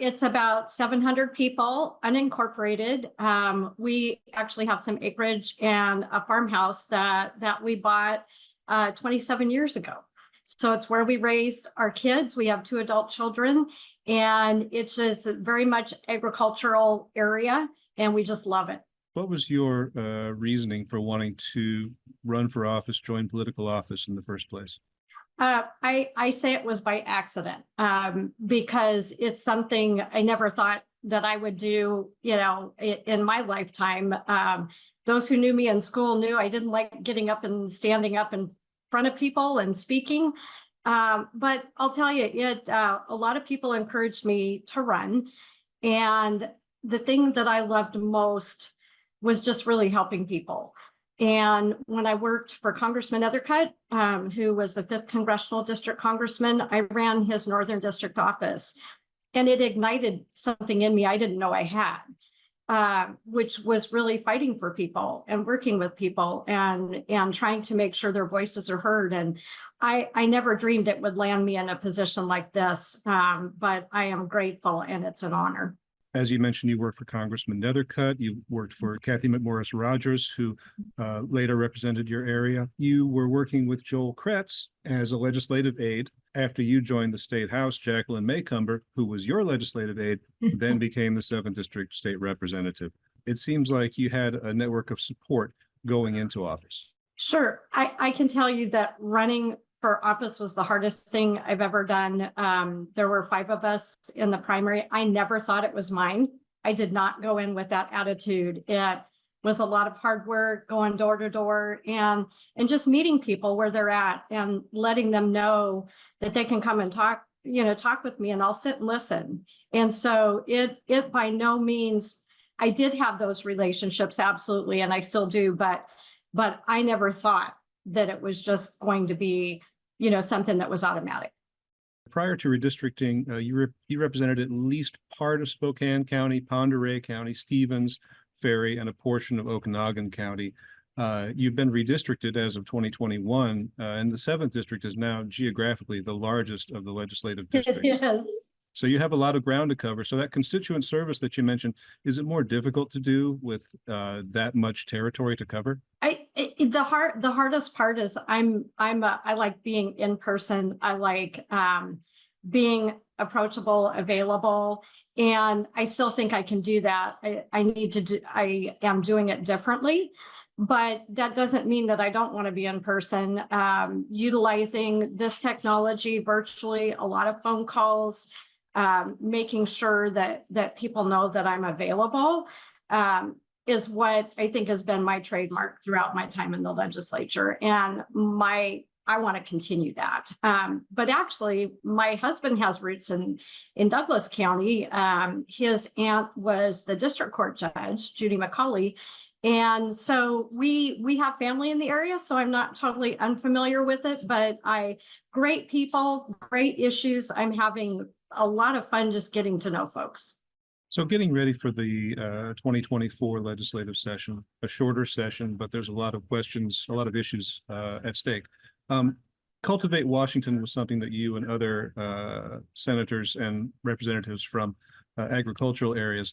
It's about 700 people, unincorporated. We actually have some acreage and a farmhouse that we bought 27 years ago. So it's where we raised our kids. We have 2 adult children, and it's just very much agricultural area, and we just love it. What was your reasoning for wanting to run for office, join political office in the first place? I say it was by accident, because it's something I never thought that I would do, in my lifetime. Those who knew me in school knew I didn't like getting up and standing up in front of people and speaking. But I'll tell you, a lot of people encouraged me to run. And the thing that I loved most was just really helping people. And when I worked for Congressman Ethercutt, who was the 5th Congressional District Congressman, I ran his Northern District office. And it ignited something in me I didn't know I had, which was really fighting for people and working with people and trying to make sure their voices are heard. And I never dreamed it would land me in a position like this, but I am grateful, and it's an honor. As you mentioned, you worked for Congressman Nethercutt. You worked for Kathy McMorris Rogers, who later represented your area. You were working with Joel Kretz as a legislative aide. After you joined the state house, Jacqueline Maycumber, who was your legislative aide, then became the 7th District state representative. It seems like you had a network of support going into office. Sure. I can tell you that running for office was the hardest thing I've ever done. There were 5 of us in the primary. I never thought it was mine. I did not go in with that attitude. It was a lot of hard work, going door to door and just meeting people where they're at and letting them know that they can come and talk with me, and I'll sit and listen. And so it by no means, I did have those relationships, absolutely, and I still do, but I never thought that it was just going to be something that was automatic. Prior to redistricting, you represented at least part of Spokane County, Pend Oreille County, Stevens, Ferry, and a portion of Okanogan County. You've been redistricted as of 2021, and the 7th District is now geographically the largest of the legislative districts. Yes. So you have a lot of ground to cover. So that constituent service that you mentioned, is it more difficult to do with that much territory to cover? The hardest part is I like being in person. I like being approachable, available, and I still think I can do that. I am doing it differently, but that doesn't mean that I don't want to be in person. Utilizing this technology virtually, a lot of phone calls, making sure that people know that I'm available, is what I think has been my trademark throughout my time in the legislature. And I want to continue that. But actually, my husband has roots in Douglas County. His aunt was the district court judge, Judy McCauley. And so we have family in the area, so I'm not totally unfamiliar with it, but great people, great issues. I'm having a lot of fun just getting to know folks. So getting ready for the 2024 legislative session, a shorter session, but there's a lot of questions, a lot of issues at stake. Cultivate Washington was something that you and other senators and representatives from agricultural areas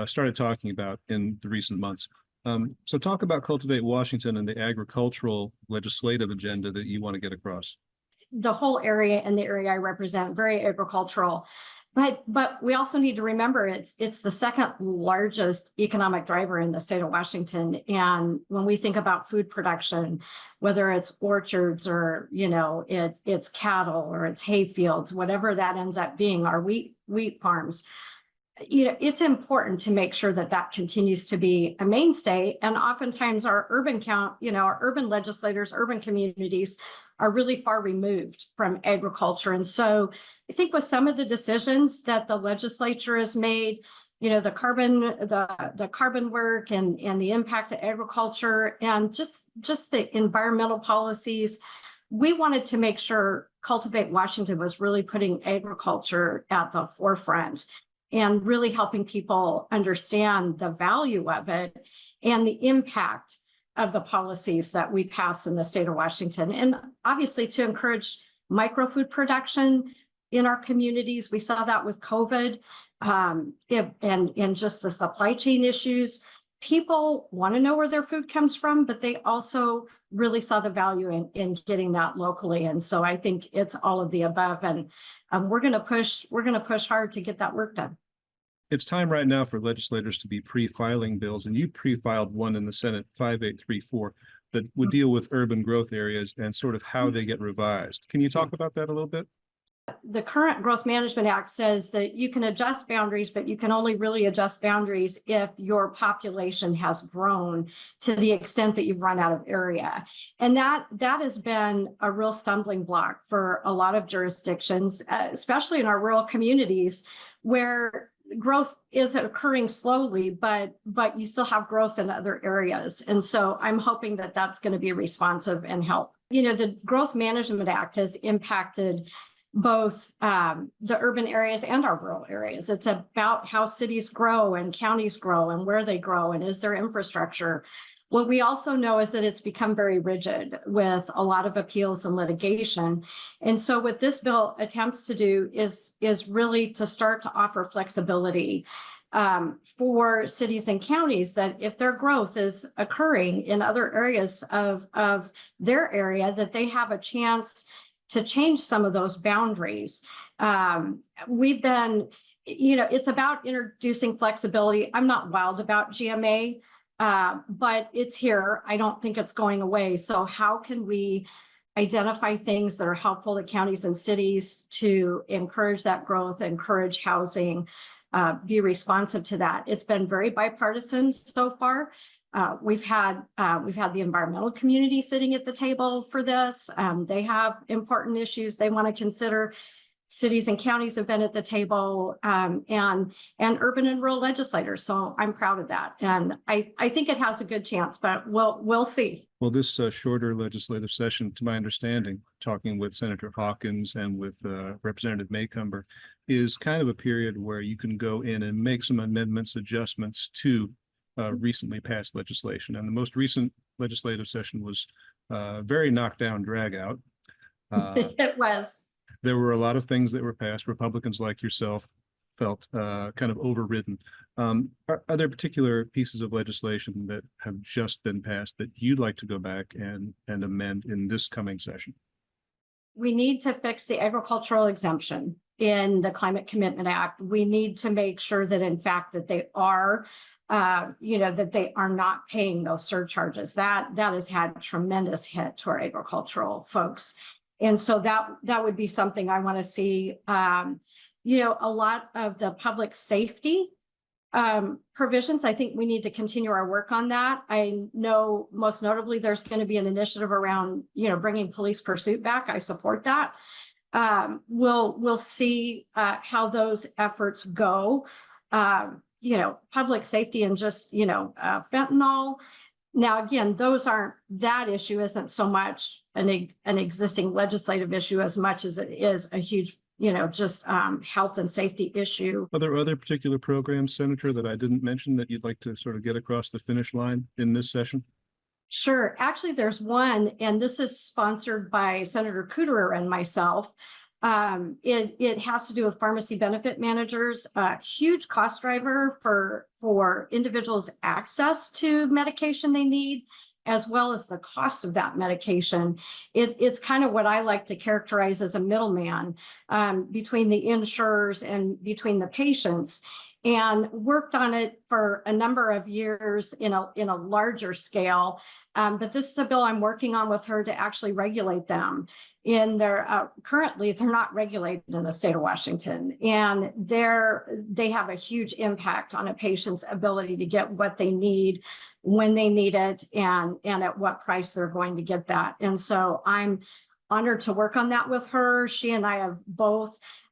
started talking about in the recent months. So talk about Cultivate Washington and the agricultural legislative agenda that you want to get across. The whole area and the area I represent, very agricultural. But we also need to remember it's the 2nd largest economic driver in the state of Washington. And when we think about food production, whether it's orchards or it's cattle or it's hay fields, whatever that ends up being, our wheat farms, it's important to make sure that continues to be a mainstay. And oftentimes our urban legislators, urban communities are really far removed from agriculture. And so I think with some of the decisions that the legislature has made, the carbon work and the impact of agriculture and just the environmental policies, we wanted to make sure Cultivate Washington was really putting agriculture at the forefront and really helping people understand the value of it and the impact of the policies that we pass in the state of Washington. And obviously to encourage microfood production in our communities. We saw that with COVID. and just the supply chain issues. People want to know where their food comes from, but they also really saw the value in getting that locally. And so I think it's all of the above. And we're going to push hard to get that work done. It's time right now for legislators to be pre-filing bills, and you pre-filed one in the Senate 5834 that would deal with urban growth areas and sort of how they get revised. Can you talk about that a little bit? The current Growth Management Act says that you can adjust boundaries, but you can only really adjust boundaries if your population has grown to the extent that you've run out of area. And that has been a real stumbling block for a lot of jurisdictions, especially in our rural communities where growth is occurring slowly, but you still have growth in other areas. And so I'm hoping that that's going to be responsive and help. You know, the Growth Management Act has impacted both the urban areas and our rural areas. It's about how cities grow and counties grow and where they grow and is there infrastructure. What we also know is that it's become very rigid with a lot of appeals and litigation. And so what this bill attempts to do is really to start to offer flexibility for cities and counties that if their growth is occurring in other areas of their area, that they have a chance to change some of those boundaries. We've been, you know, it's about introducing flexibility. I'm not wild about GMA, but it's here. I don't think it's going away. So how can we identify things that are helpful to counties and cities to encourage that growth, encourage housing, be responsive to that? It's been very bipartisan so far. We've had the environmental community sitting at the table for this. They have important issues they want to consider. Cities and counties have been at the table, and urban and rural legislators. So I'm proud of that, and I think it has a good chance, but we'll see. Well, this shorter legislative session, to my understanding, talking with Senator Hawkins and with Representative Maycomber, is kind of a period where you can go in and make some amendments, adjustments to recently passed legislation. And the most recent legislative session was very knocked down, drag out. It was. There were a lot of things that were passed. Republicans like yourself felt kind of overridden. Are there particular pieces of legislation that have just been passed that you'd like to go back and amend in this coming session? We need to fix the agricultural exemption in the Climate Commitment Act. We need to make sure that, in fact, that they are that they are not paying those surcharges. That has had a tremendous hit to our agricultural folks. And so that would be something I want to see. A lot of the public safety provisions, I think we need to continue our work on that. I know most notably there's going to be an initiative around, bringing police pursuit back. I support that. We'll see how those efforts go. Public safety and just, fentanyl. Now, again, that issue isn't so much an existing legislative issue as much as it is a huge, health and safety issue. Are there other particular programs, Senator, that I didn't mention that you'd like to sort of get across the finish line in this session? Sure. Actually, there's one, and this is sponsored by Senator Cooterer and myself. It has to do with pharmacy benefit managers, a huge cost driver for individuals' access to medication they need, as well as the cost of that medication. It's kind of what I like to characterize as a middleman between the insurers and between the patients, and worked on it for a number of years in a larger scale. But this is a bill I'm working on with her to actually regulate them. Currently they're not regulated in the state of Washington, and they have a huge impact on a patient's ability to get what they need when they need it and at what price they're going to get that. And so I'm honored to work on that with her. She and I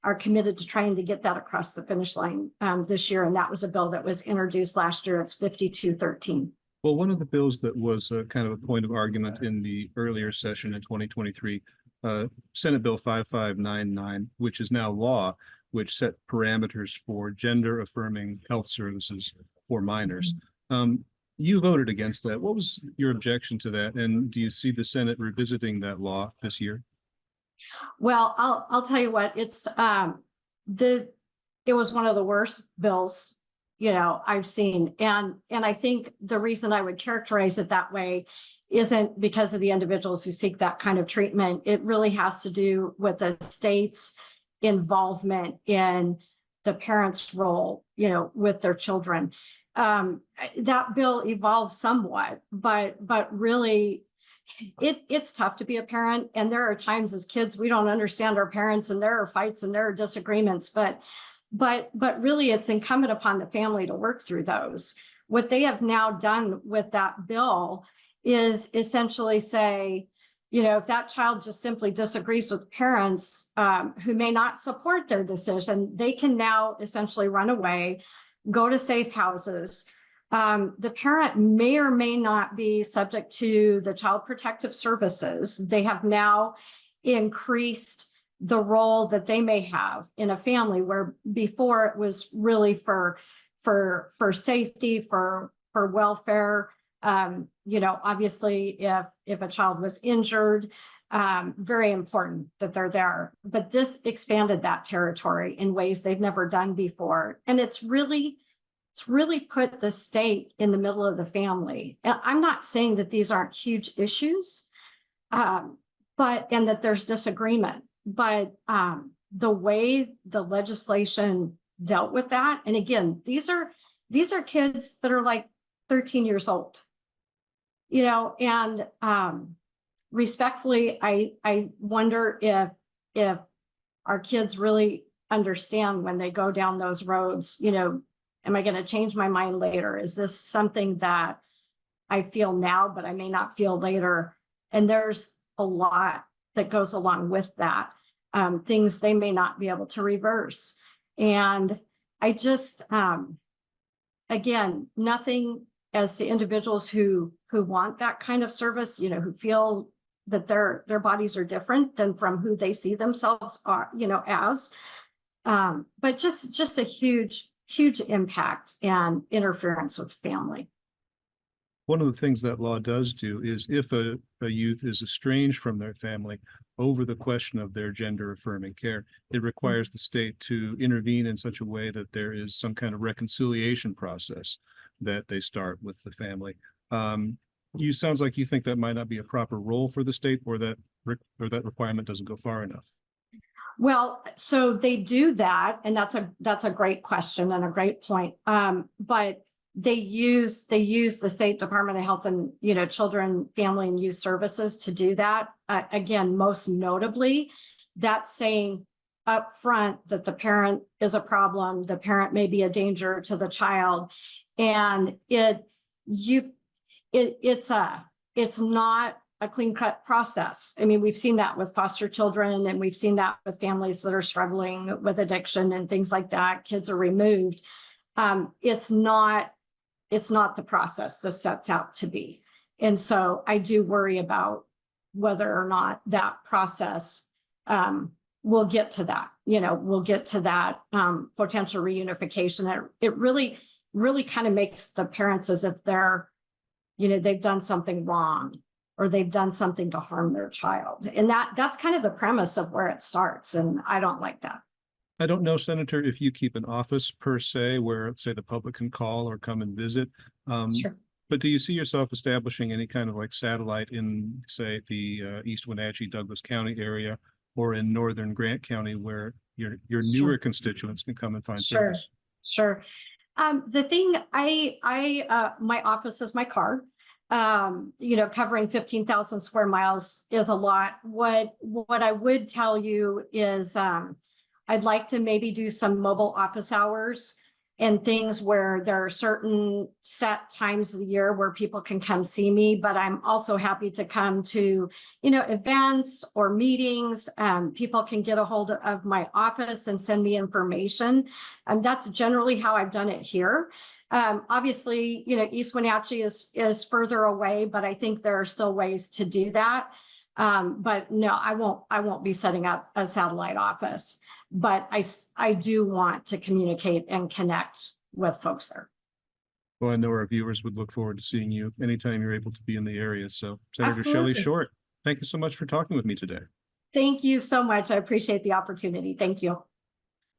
are committed to trying to get that across the finish line this year. And that was a bill that was introduced last year. It's 5213. Well, one of the bills that was kind of a point of argument in the earlier session in 2023, Senate Bill 5599, which is now law, which set parameters for gender affirming health services for minors. You voted against that. What was your objection to that? And do you see the Senate revisiting that law this year? Well, I'll tell you what, it's the it was one of the worst bills, I've seen. And I think the reason I would characterize it that way isn't because of the individuals who seek that kind of treatment. It really has to do with the state's involvement in the parents' role, with their children. That bill evolved somewhat, but really it's tough to be a parent. And there are times as kids, we don't understand our parents, and there are fights and there are disagreements, but really it's incumbent upon the family to work through those. What they have now done with that bill is essentially say, if that child just simply disagrees with parents who may not support their decision, they can now essentially run away, go to safe houses. The parent may or may not be subject to the Child Protective Services. They have now increased the role that they may have in a family, where before it was really for safety, for welfare. Obviously, if a child was injured, very important that they're there. But this expanded that territory in ways they've never done before, and it's really put the state in the middle of the family. And I'm not saying that these aren't huge issues, and that there's disagreement, but the way the legislation dealt with that, and again, these are kids that are like 13 years old, and respectfully, I wonder if our kids really understand when they go down those roads, am I going to change my mind later? Is this something that I feel now, but I may not feel later? And there's a lot that goes along with that, things they may not be able to reverse. And I just, again, nothing as to individuals who want that kind of service, who feel that their bodies are different than from who they see themselves are, as, but just a huge impact and interference with family. One of the things that law does do is if a youth is estranged from their family over the question of their gender affirming care, it requires the state to intervene in such a way that there is some kind of reconciliation process that they start with the family. You sounds like you think that might not be a proper role for the state, or that requirement doesn't go far enough. Well, so they do that, and that's a great question and a great point. But they use the State Department of Health and Children, Family and Youth Services to do that. Again, most notably, that's saying up front that the parent is a problem, the parent may be a danger to the child, and it's not a clean-cut process. I mean, we've seen that with foster children, and we've seen that with families that are struggling with addiction and things like that. Kids are removed. It's not the process this sets out to be. And so I do worry about whether or not that process will get to that, potential reunification. It really kind of makes the parents as if they're, they've done something wrong, or they've done something to harm their child. And that's kind of the premise of where it starts. And I don't like that. I don't know, Senator, if you keep an office per se where, say, the public can call or come and visit. Sure. But do you see yourself establishing any kind of like satellite in, say, the East Wenatchee, Douglas County area, or in Northern Grant County, where your newer constituents can come and find service? Sure. The thing my office is my car. Covering 15,000 square miles is a lot. What I would tell you is I'd like to maybe do some mobile office hours and things where there are certain set times of the year where people can come see me, but I'm also happy to come to, events or meetings. People can get a hold of my office and send me information. And that's generally how I've done it here. Obviously, East Wenatchee is further away, but I think there are still ways to do that. But no, I won't be setting up a satellite office. But I do want to communicate and connect with folks there. Well, I know our viewers would look forward to seeing you anytime you're able to be in the area. So Senator Shelly Short, thank you so much for talking with me today. Thank you so much. I appreciate the opportunity. Thank you.